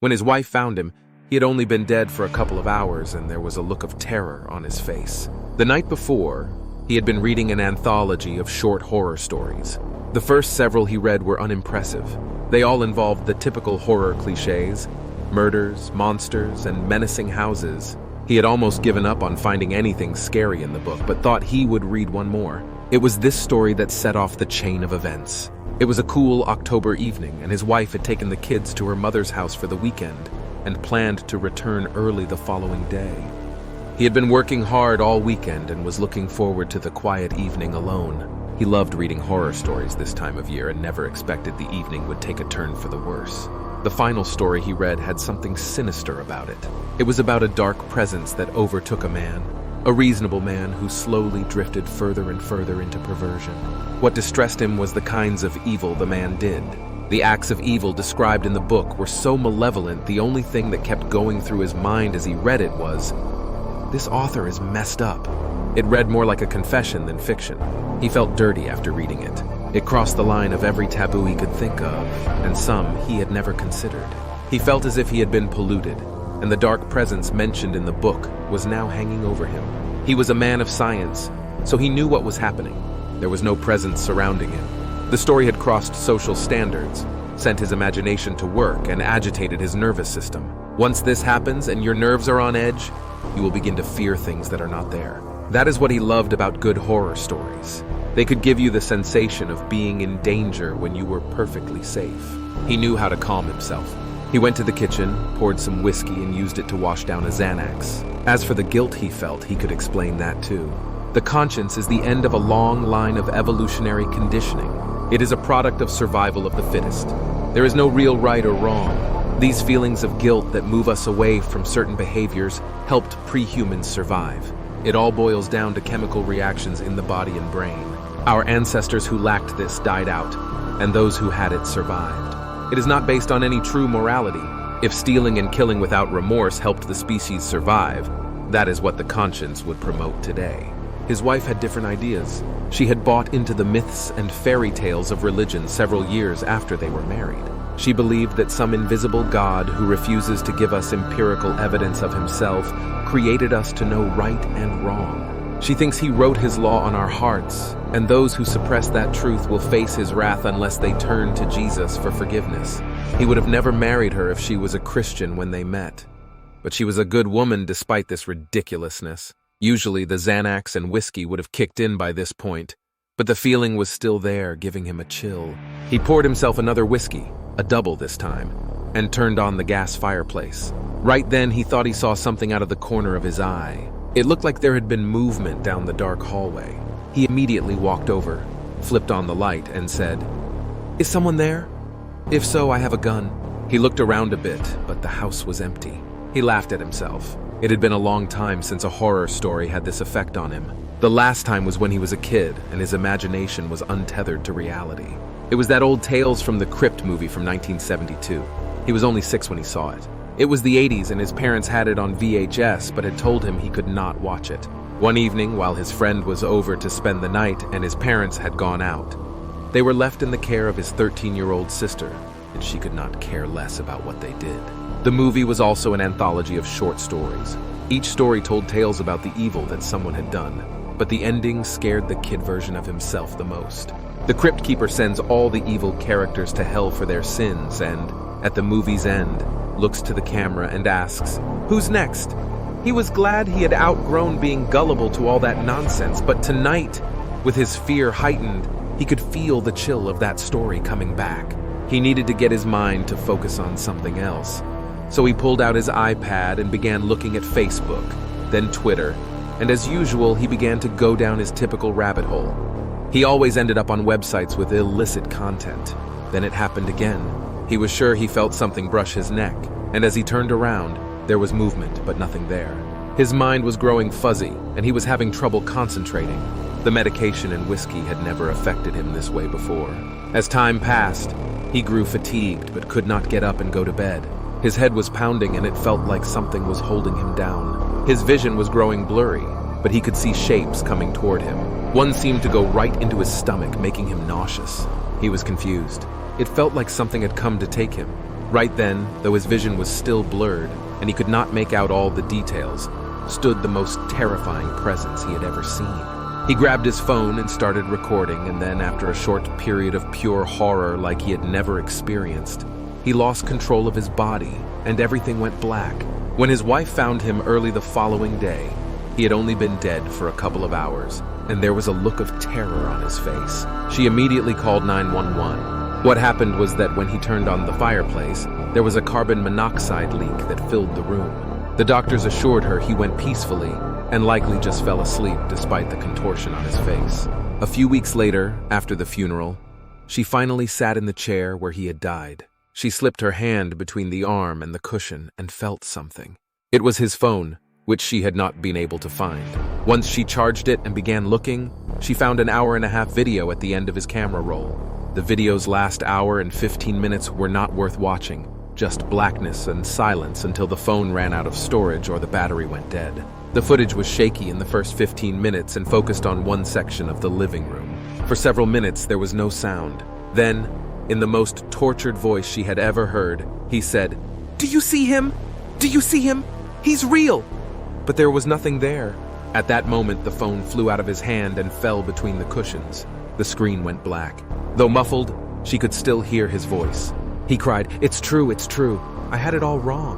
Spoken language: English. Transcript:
When his wife found him, he had only been dead for a couple of hours, and there was a look of terror on his face. The night before, he had been reading an anthology of short horror stories. The first several he read were unimpressive. They all involved the typical horror cliches: murders, monsters, and menacing houses. He had almost given up on finding anything scary in the book, but thought he would read one more. It was this story that set off the chain of events. It was a cool October evening, and his wife had taken the kids to her mother's house for the weekend and planned to return early the following day. He had been working hard all weekend and was looking forward to the quiet evening alone. He loved reading horror stories this time of year and never expected the evening would take a turn for the worse. The final story he read had something sinister about it. It was about a dark presence that overtook a man, a reasonable man who slowly drifted further and further into perversion. What distressed him was the kinds of evil the man did. The acts of evil described in the book were so malevolent, the only thing that kept going through his mind as he read it was, "This author is messed up." It read more like a confession than fiction. He felt dirty after reading it. It crossed the line of every taboo he could think of, and some he had never considered. He felt as if he had been polluted, and the dark presence mentioned in the book was now hanging over him. He was a man of science, so he knew what was happening. There was no presence surrounding him. The story had crossed social standards, sent his imagination to work, and agitated his nervous system. Once this happens and your nerves are on edge, you will begin to fear things that are not there. That is what he loved about good horror stories. They could give you the sensation of being in danger when you were perfectly safe. He knew how to calm himself. He went to the kitchen, poured some whiskey, and used it to wash down a Xanax. As for the guilt he felt, he could explain that too. The conscience is the end of a long line of evolutionary conditioning. It is a product of survival of the fittest. There is no real right or wrong. These feelings of guilt that move us away from certain behaviors helped pre-humans survive. It all boils down to chemical reactions in the body and brain. Our ancestors who lacked this died out, and those who had it survived. It is not based on any true morality. If stealing and killing without remorse helped the species survive, that is what the conscience would promote today. His wife had different ideas. She had bought into the myths and fairy tales of religion several years after they were married. She believed that some invisible God who refuses to give us empirical evidence of himself created us to know right and wrong. She thinks he wrote his law on our hearts, and those who suppress that truth will face his wrath unless they turn to Jesus for forgiveness. He would have never married her if she was a Christian when they met. But she was a good woman despite this ridiculousness. Usually the Xanax and whiskey would have kicked in by this point, but the feeling was still there, giving him a chill. He poured himself another whiskey, a double this time, and turned on the gas fireplace. Right then he thought he saw something out of the corner of his eye. It looked like there had been movement down the dark hallway. He immediately walked over, flipped on the light, and said, "Is someone there? If so, I have a gun." He looked around a bit, but the house was empty. He laughed at himself. It had been a long time since a horror story had this effect on him. The last time was when he was a kid, and his imagination was untethered to reality. It was that old Tales from the Crypt movie from 1972. He was only 6 when he saw it. It was the 80s, and his parents had it on VHS, but had told him he could not watch it. One evening, while his friend was over to spend the night and his parents had gone out, they were left in the care of his 13-year-old sister, and she could not care less about what they did. The movie was also an anthology of short stories. Each story told tales about the evil that someone had done, but the ending scared the kid version of himself the most. The Crypt Keeper sends all the evil characters to hell for their sins and, at the movie's end, looks to the camera and asks, "Who's next?" He was glad he had outgrown being gullible to all that nonsense, but tonight, with his fear heightened, he could feel the chill of that story coming back. He needed to get his mind to focus on something else. So he pulled out his iPad and began looking at Facebook, then Twitter, and as usual, he began to go down his typical rabbit hole. He always ended up on websites with illicit content. Then it happened again. He was sure he felt something brush his neck, and as he turned around, there was movement, but nothing there. His mind was growing fuzzy, and he was having trouble concentrating. The medication and whiskey had never affected him this way before. As time passed, he grew fatigued, but could not get up and go to bed. His head was pounding, and it felt like something was holding him down. His vision was growing blurry, but he could see shapes coming toward him. One seemed to go right into his stomach, making him nauseous. He was confused. It felt like something had come to take him. Right then, though his vision was still blurred and he could not make out all the details, stood the most terrifying presence he had ever seen. He grabbed his phone and started recording, and then, after a short period of pure horror like he had never experienced, he lost control of his body and everything went black. When his wife found him early the following day, he had only been dead for a couple of hours, and there was a look of terror on his face. She immediately called 911. What happened was that when he turned on the fireplace, there was a carbon monoxide leak that filled the room. The doctors assured her he went peacefully and likely just fell asleep despite the contortion on his face. A few weeks later, after the funeral, she finally sat in the chair where he had died. She slipped her hand between the arm and the cushion and felt something. It was his phone, which she had not been able to find. Once she charged it and began looking, she found an hour-and-a-half video at the end of his camera roll. The video's last hour and 15 minutes were not worth watching, just blackness and silence until the phone ran out of storage or the battery went dead. The footage was shaky in the first 15 minutes and focused on one section of the living room. For several minutes, there was no sound. Then, in the most tortured voice she had ever heard, he said, "Do you see him? Do you see him? He's real!" But there was nothing there. At that moment, the phone flew out of his hand and fell between the cushions. The screen went black. Though muffled, she could still hear his voice. He cried, "It's true, it's true. I had it all wrong."